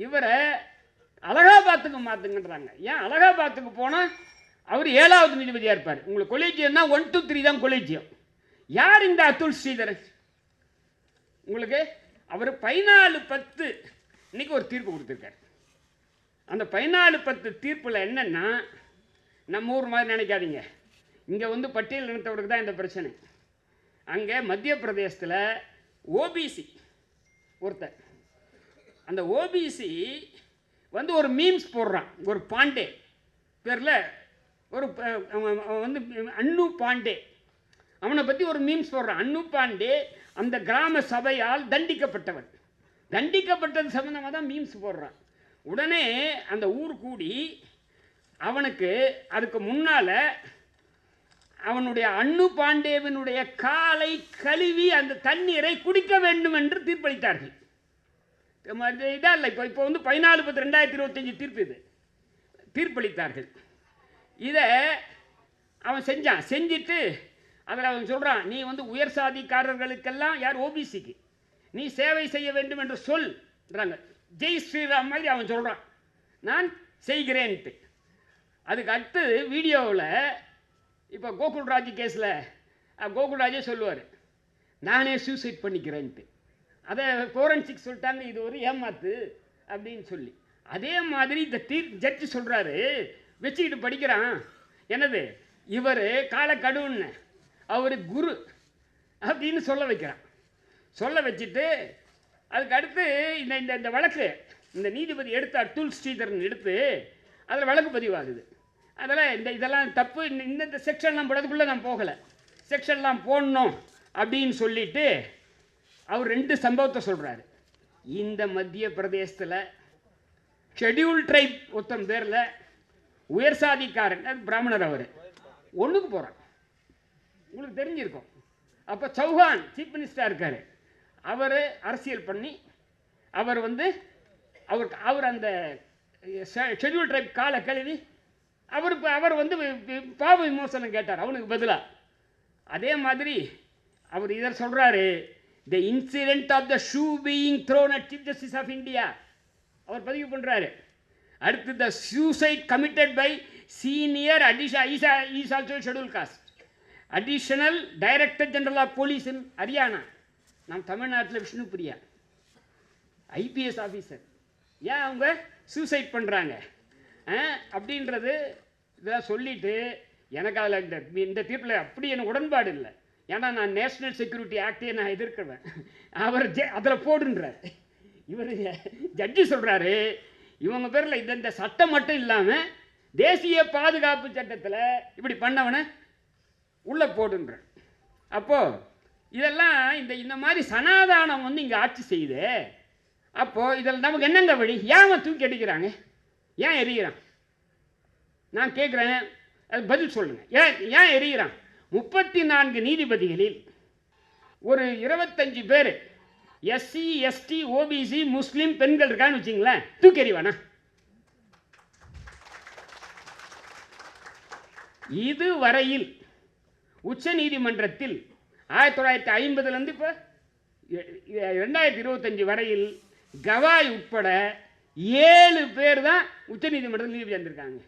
இவரை அலகாபாத்துக்கு மாற்றுங்கன்றாங்க. ஏன் அலகாபாத்துக்கு போனால் அவர் 7வது நீதிபதியாக இருப்பார். உங்களுக்கு கொலேஜியம்னா 1 to 3 தான் கொலேஜியம். யார் இந்த அதுல் ஸ்ரீதரன்? உங்களுக்கு அவர் 14-10 இன்னைக்கு ஒரு தீர்ப்பு கொடுத்துருக்காரு. அந்த 14-10 தீர்ப்பில் என்னன்னா, நம்ம ஊர் மாதிரி நினைக்காதீங்க. இங்கே வந்து பட்டியல் இனத்தவருக்கு தான் இந்த பிரச்சனை. அங்கே மத்திய பிரதேசத்தில் ஓபிசி ஒருத்தர், அந்த ஓபிசி வந்து ஒரு மீம்ஸ் போடுறான். ஒரு பாண்டே பேரில் ஒரு வந்து அன்னு பாண்டே, அவனை பற்றி ஒரு மீம்ஸ் போடுறான். அன்னு பாண்டே அந்த கிராம சபையால் தண்டிக்கப்பட்டவன். தண்டிக்கப்பட்டது சம்பந்தமாக தான் மீம்ஸ் போடுறான். உடனே அந்த ஊர் கூடி அவனுக்கு அதுக்கு முன்னால் அவனுடைய அன்னு பாண்டேவினுடைய காலை கழுவி அந்த தண்ணீரை குடிக்க வேண்டும் என்று தீர்ப்பளித்தார்கள். இதான் இல்லை, இப்போ வந்து 14/10/2025 தீர்ப்பு. இது தீர்ப்பளித்தார்கள். இதை அவன் செஞ்சுட்டு அதில் அவன் சொல்கிறான், நீ வந்து உயர் சாதிக்காரர்களுக்கெல்லாம், யார் ஓபிசிக்கு நீ சேவை செய்ய வேண்டும் என்று சொல்றாங்க. ஜெய் ஸ்ரீராம் மாதிரி அவன் சொல்கிறான், நான் செய்கிறேன்ட்டு. அதுக்கு அடுத்து வீடியோவில் இப்போ கோகுல்ராஜ் கேஸில் கோகுல்ராஜே சொல்லுவார், நானே சூசைட் பண்ணிக்கிறேன்ட்டு. அதை ஃபோரன்சிக் சொல்லிட்டாங்க, இது ஒரு ஏமாத்து அப்படின்னு சொல்லி. அதே மாதிரி இந்த ஜட்ஜி சொல்கிறாரு, வச்சுக்கிட்டு படிக்கிறான், என்னது இவர் காலக்கடுன்னு அவர் குரு அப்படின்னு சொல்ல வைக்கிறான். சொல்ல வச்சுட்டு அதுக்கு அடுத்து இந்த இந்த வழக்கு இந்த நீதிபதி எடுத்து அதுல் ஸ்ரீதரன் எடுத்து அதில் வழக்கு பதிவாகுது. அதில் இதெல்லாம் தப்பு, இந்த செக்ஷன்லாம் போடுறதுக்குள்ளே நான் போகலை, செக்ஷன்லாம் போடணும் அப்படின்னு சொல்லிட்டு அவர் 2 சம்பவத்தை சொல்கிறாரு. இந்த மத்திய பிரதேசத்தில் ஷெட்யூல் ட்ரைப் ஒருத்தன் பேரில் உயர் சாதிக்காரன், அது பிராமணர், அவர் ஒன்றுக்கு போகிறான். உங்களுக்கு தெரிஞ்சிருக்கும். அப்போ சௌஹான் சீஃப் மினிஸ்டராக இருக்கார். அவர் அரசியல் பண்ணி அவர் வந்து அவர் அந்த ஷெட்யூல் ட்ரைப் காலை கழுவி அவர் வந்து பாவ விமோசனம் கேட்டார் அவனுக்கு பதிலாக. அதே மாதிரி அவர் இதை சொல்கிறாரு, the incident of the shoe being thrown at chief justice of India அவர் பதிவு பண்ணுறாரு. அடுத்து the suicide committed by senior is also scheduled caste additional director general of police in Haryana. நம்ம தமிழ்நாட்டில் விஷ்ணுபிரியா ஐபிஎஸ் ஆஃபீஸர், ஏன் அவங்க சூசைட் பண்ணுறாங்க அப்படின்றது இதெல்லாம் சொல்லிவிட்டு, எனக்கு அதில் இந்த தீர்ப்பில் அப்படி எனக்கு உடன்பாடு இல்லை. ஏன்னா நான் நேஷ்னல் செக்யூரிட்டி ஆக்டே நான் எதிர்க்கிறேன். அவர் அதில் போடுன்றார். இவர் ஜட்ஜி சொல்கிறாரு, இவங்க பேரில் இந்த சட்டம் மட்டும் இல்லாமல் தேசிய பாதுகாப்பு சட்டத்தில் இப்படி பண்ணவனை உள்ளே போடுன்றார். அப்போது இதெல்லாம் இந்த மாதிரி சனாதானம் வந்து இங்கே ஆட்சி செய்யுது. அப்போது இதில் நமக்கு என்னங்க வழி? ஏன் தூக்கி அடிக்கிறாங்க, ஏன் எரிகிறான்? நான் கேட்குறேன், அது பதில் சொல்லுங்கள். ஏன் எரிகிறான்? 34 நீதிபதிகளில் ஒரு 25 பேர் எஸ்சி எஸ்டி ஓபிசி முஸ்லீம் பெண்கள் இருக்கான்னு வச்சிங்களேன், தூக்கி எறிவானா? இதுவரையில் உச்ச நீதிமன்றத்தில் 1950 இப்போ 2025 வரையில் கவாய் உட்பட 7 பேர் தான் உச்ச நீதிமன்றத்தில் நீதிபதி வந்திருக்காங்க.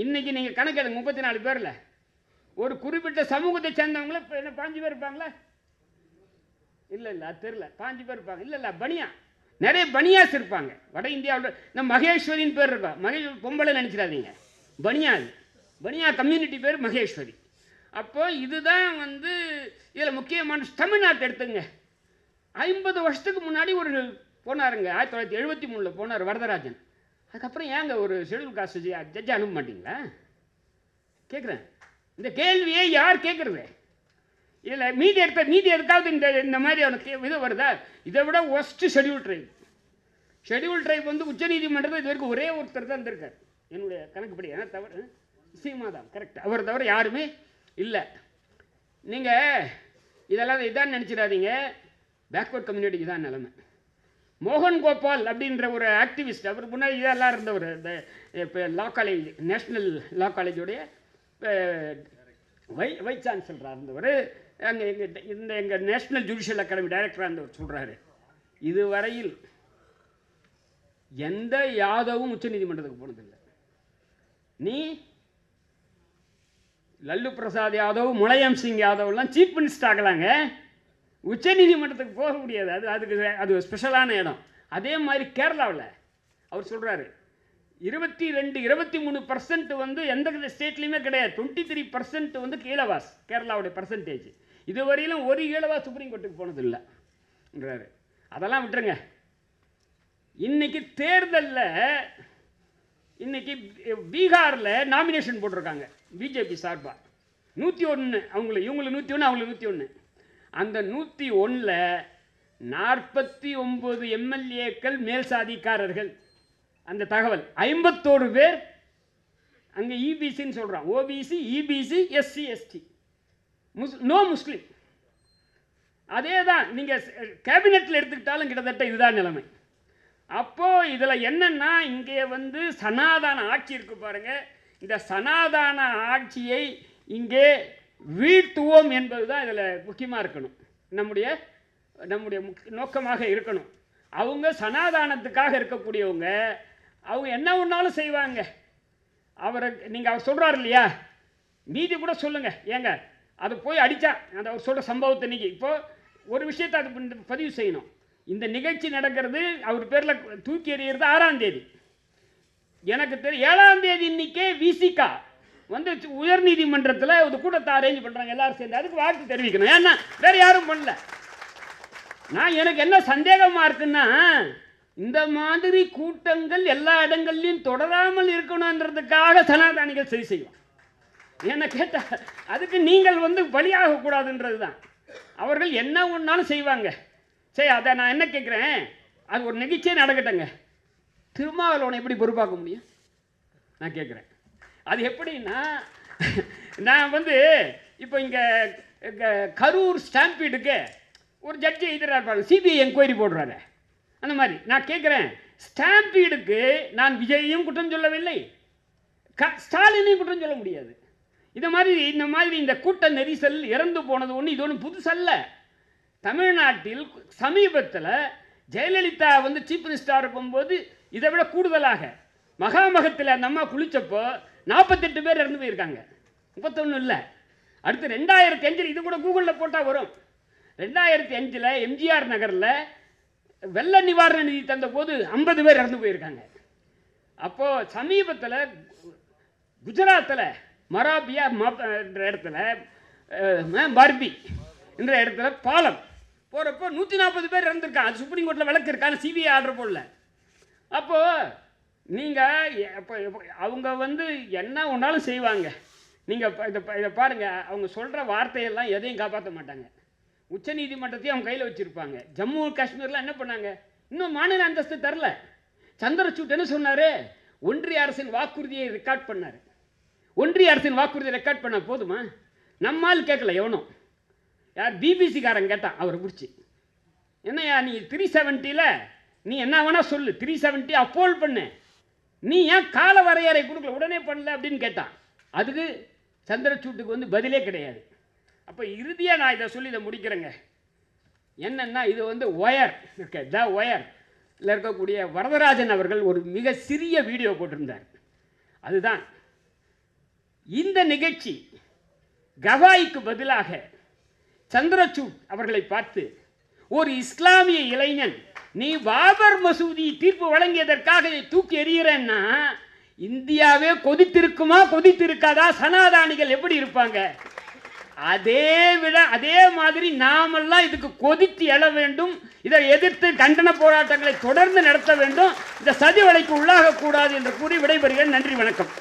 இன்னைக்கு நீங்கள் கணக்கெடுங்க, 34 பேரில் ஒரு குறிப்பிட்ட சமூகத்தை சேர்ந்தவங்கள என்ன 5 பேர் இருப்பாங்களா? இல்லை அது தெரியல, 5 பேர் இருப்பாங்க. இல்லை பனியா, நிறைய பனியாஸ் இருப்பாங்க. வட இந்தியாவில் நம்ம மகேஸ்வரின்னு பேர் இருப்பா. பொம்பளை நினச்சிடாதீங்க, பனியா கம்யூனிட்டி பேர் மகேஸ்வரி. அப்போ இதுதான் வந்து இதில் முக்கியமான. தமிழ்நாட்டை எடுத்துங்க, 50 வருஷத்துக்கு முன்னாடி ஒரு போனாருங்க, 1973 போனார் வரதராஜன். அதுக்கப்புறம் ஏங்க ஒரு ஷெட்யூல் காஸ்ட் ஜட்ஜை அனுப்ப மாட்டிங்களா? கேட்குறேன். இந்த கேள்வியை யார் கேட்குறது? இல்லை மீதி எடுத்தாவது இந்த மாதிரி அவனுக்கு இது வருதா? இதை விட worst schedule try schedule try வந்து உச்சநீதிமன்றத்தில் இது வரைக்கும் ஒரே ஒருத்தர் தான் இருந்திருக்கார் என்னுடைய கணக்குப்படி. ஏன்னா தவறு சீமா தான் கரெக்ட், அவர் தவிர யாருமே இல்லை. நீங்கள் இதெல்லாம் இதான் நினச்சிடாதீங்க, பேக்வர்ட் கம்யூனிட்டிக்கு தான் நிலைமை. மோகன் கோபால் அப்படின்ற ஒரு ஆக்டிவிஸ்ட், அவர் முன்னாடி இதெல்லாம் இருந்தவர், இந்த இப்போ லா காலேஜ், நேஷ்னல் லா காலேஜோடைய வைஸ் சான்சலராக இருந்தவர், அங்கே எங்கள் நேஷ்னல் ஜுடிஷியல் அகாடமி டைரக்டராக இருந்தவர் சொல்கிறாரு, இதுவரையில் எந்த யாதவும் உச்சநீதிமன்றத்துக்கு போனதில்லை. நீ லல்லு பிரசாத் யாதவ், முலாயம் சிங் யாதவ்லாம் சீஃப் மினிஸ்டர் ஆகலாங்க, உச்சநீதிமன்றத்துக்கு போக முடியாது. அது ஸ்பெஷலான இடம். அதே மாதிரி கேரளாவில் அவர் சொல்கிறாரு 23% வந்து எந்த ஸ்டேட்லையுமே கிடையாது, 23% வந்து ஈழவாஸ் கேரளாவுடைய பர்சன்டேஜ். இதுவரையிலும் ஒரு ஈழவாஸ் சுப்ரீம் கோர்ட்டுக்கு போனதில்லைன்றாரு. அதெல்லாம் விட்டுருங்க. இன்னைக்கு தேர்தலில் இன்னைக்கு பீகாரில் நாமினேஷன் போட்டிருக்காங்க பிஜேபி சார்பாக 101, இவங்களுக்கு 101, அவங்களுக்கு 101. அந்த 101ல் 49 எம்எல்ஏக்கள் மேல் சாதிக்காரர்கள். அந்த தகவல் 51 பேர் அங்கே இபிசின்னு சொல்கிறான், OBC, EBC, SC, ST, no Muslim. அதே தான் நீங்கள் கேபினெட்டில் எடுத்துக்கிட்டாலும் கிட்டத்தட்ட இதுதான் நிலைமை. அப்போது இதில் என்னென்னா, இங்கே வந்து சனாதன ஆட்சி இருக்குது பாருங்கள், இந்த சனாதன ஆட்சியை இங்கே வீழ்த்துவோம் என்பது தான் இதில் முக்கியமாக இருக்கணும், நம்முடைய நோக்கமாக இருக்கணும். அவங்க சனாதானத்துக்காக இருக்கக்கூடியவங்க, அவங்க என்ன ஒன்றாலும் செய்வாங்க. அவர் சொல்கிறார் இல்லையா, நீதி கூட சொல்லுங்கள், ஏங்க அதை போய் அடித்தா அந்த அவர் சொல்கிற சம்பவத்தை நீங்கள் இப்போது ஒரு விஷயத்தை அது பதிவு செய்யணும். இந்த நிகழ்ச்சி நடக்கிறது, அவர் பேரில் தூக்கி எறிகிறது 6ஆம் தேதி. எனக்கு தெரியும் 7ஆம் தேதி இன்னைக்கே விசிகா வந்து உயர்நீதிமன்றத்தில் ஒரு கூட்டத்தை அரேஞ்ச் பண்ணுறாங்க, எல்லாரும் சேர்ந்து. அதுக்கு வாழ்த்து தெரிவிக்கணும், ஏன்னா வேறு யாரும் பண்ணல. எனக்கு என்ன சந்தேகமாக இருக்குன்னா, இந்த மாதிரி கூட்டங்கள் எல்லா இடங்கள்லையும் தொடராமல் இருக்கணுன்றதுக்காக சனாதானிகள் சரி செய்வோம். என்ன கேட்டால் அதுக்கு நீங்கள் வந்து பலியாகக்கூடாதுன்றது தான். அவர்கள் என்ன ஒன்றாலும் செய்வாங்க. சரி, அதை நான் என்ன கேட்குறேன், அது ஒரு நிகழ்ச்சியே நடக்கட்டங்க, திருமாவளவனை எப்படி பொறுப்பாக்க முடியும் நான் கேட்குறேன். அது எப்படின்னா, நான் வந்து இப்போ இங்கே கரூர் ஸ்டாம்பீடுக்கு ஒரு ஜட்ஜி எதிராக சிபிஐ என்கொயரி போடுறாங்க. அந்த மாதிரி நான் கேட்குறேன், ஸ்டாம்பீடுக்கு நான் விஜயையும் குற்றம் சொல்லவில்லை, ஸ்டாலினையும் குற்றம் சொல்ல முடியாது. இந்த மாதிரி இந்த கூட்ட நெரிசல் இறந்து போனது ஒன்று, இது ஒன்றும் புதுசல்ல. தமிழ்நாட்டில் சமீபத்தில் ஜெயலலிதா வந்து சீஃப் மினிஸ்டராக இருக்கும்போது இதை விட கூடுதலாக மகாமகத்தில் அந்த அம்மா குளித்தப்போ 48 பேர் இறந்து போயிருக்காங்க, 31 இல்லை. அடுத்து 2005, இது கூட கூகுளில் போட்டால் வரும். 2005 எம்ஜிஆர் நகரில் வெள்ள நிவாரண நிதி தந்த போது 50 பேர் இறந்து போயிருக்காங்க. அப்போது சமீபத்தில் குஜராத்தில் மராபியா என்ற இடத்துல பார்பி என்ற இடத்துல பாலம் போகிறப்போ 140 பேர் இறந்துருக்காங்க. அது சுப்ரீம் கோர்ட்டில் விளக்கு இருக்காங்க, சிபிஐ ஆர்டர் போடல. அப்போது நீங்கள் அவங்க வந்து என்ன ஒன்றாலும் செய்வாங்க. நீங்கள் இதை பாருங்கள், அவங்க சொல்கிற வார்த்தையெல்லாம் எதையும் காப்பாற்ற மாட்டாங்க. உச்சநீதிமன்றத்தையும் அவங்க கையில் வச்சுருப்பாங்க. ஜம்மு காஷ்மீர்லாம் என்ன பண்ணாங்க, இன்னும் மாநில அந்தஸ்து தரல. சந்திரசூட் என்ன சொன்னார், ஒன்றிய அரசின் வாக்குறுதியை ரெக்கார்ட் பண்ணார். ஒன்றிய அரசின் வாக்குறுதியை ரெக்கார்ட் பண்ண போதுமா? நம்மால் கேட்கல எவனும். யார் பிபிசிக்காரன் கேட்டான் அவரை பிடிச்சி, என்னையா நீ 370 நீ என்ன வேணா சொல்லு, 370 அப்போல் பண்ணு, நீ ஏன் கால வரையறை கொடுக்கல, உடனே பண்ணல அப்படின்னு கேட்டான். அதுக்கு சந்திரசூட்டுக்கு வந்து பதிலே கிடையாது. அப்போ இறுதியாக நான் இதை சொல்லி இதை முடிக்கிறேங்க. என்னென்னா, இது வந்து ஒயர் இருக்கு, த ஒயரில் இருக்கக்கூடிய வரதராஜன் அவர்கள் ஒரு மிக சிறிய வீடியோ போட்டிருந்தார். அதுதான் இந்த நிகழ்ச்சி. கவாய்க்கு பதிலாக சந்திரசூட் அவர்களை பார்த்து, ஒரு இஸ்லாமிய இளைஞன் நீ பாபர் மசூதி தீர்ப்பு வழங்கியதற்காக தூக்கி எறிகிறேன்னா இந்தியாவே கொதித்திருக்குமா, கொதித்திருக்காதா? சனாதானிகள் எப்படி இருப்பாங்க? அதே மாதிரி நாமெல்லாம் இதுக்கு கொதித்து எழ வேண்டும். இதை எதிர்த்து கண்டன போராட்டங்களை தொடர்ந்து நடத்த வேண்டும். இந்த சதி வலைக்கு உள்ளாகக்கூடாது என்று கூறி விடைபெறுகிறேன். நன்றி, வணக்கம்.